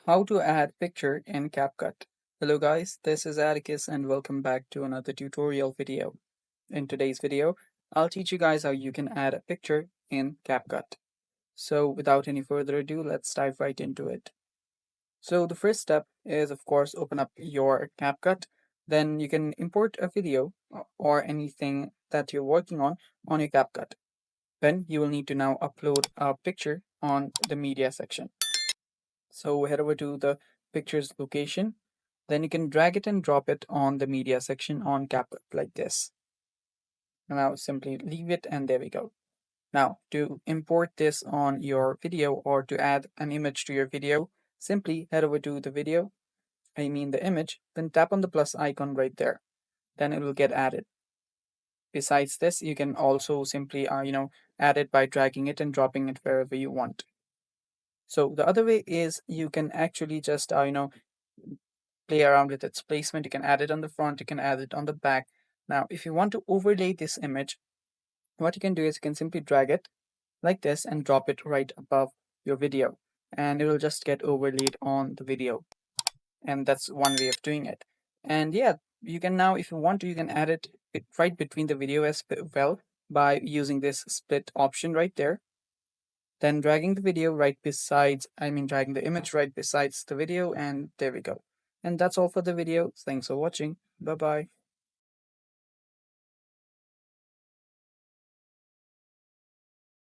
How to add picture in CapCut. Hello guys, this is Atticus and welcome back to another tutorial video. In today's video, I'll teach you guys how you can add a picture in CapCut. So without any further ado, let's dive right into it. So the first step is of course open up your CapCut. Then you can import a video or anything that you're working on your CapCut. Then you will need to now upload a picture on the media section. So head over to the pictures location. Then you can drag it and drop it on the media section on CapCut like this. And now simply leave it and there we go. Now to import this on your video or to add an image to your video, simply head over to the video, I mean the image, then tap on the plus icon right there. Then it will get added. Besides this, you can also simply add it by dragging it and dropping it wherever you want. So the other way is you can actually just play around with its placement. You can add it on the front, you can add it on the back. Now, if you want to overlay this image, what you can do is you can simply drag it like this and drop it right above your video, and it will just get overlaid on the video. And that's one way of doing it. And yeah, you can now, if you want to, you can add it right between the video as well by using this split option right there. Then dragging the video right besides, dragging the image right besides the video, and there we go. And that's all for the video. Thanks for watching. Bye bye.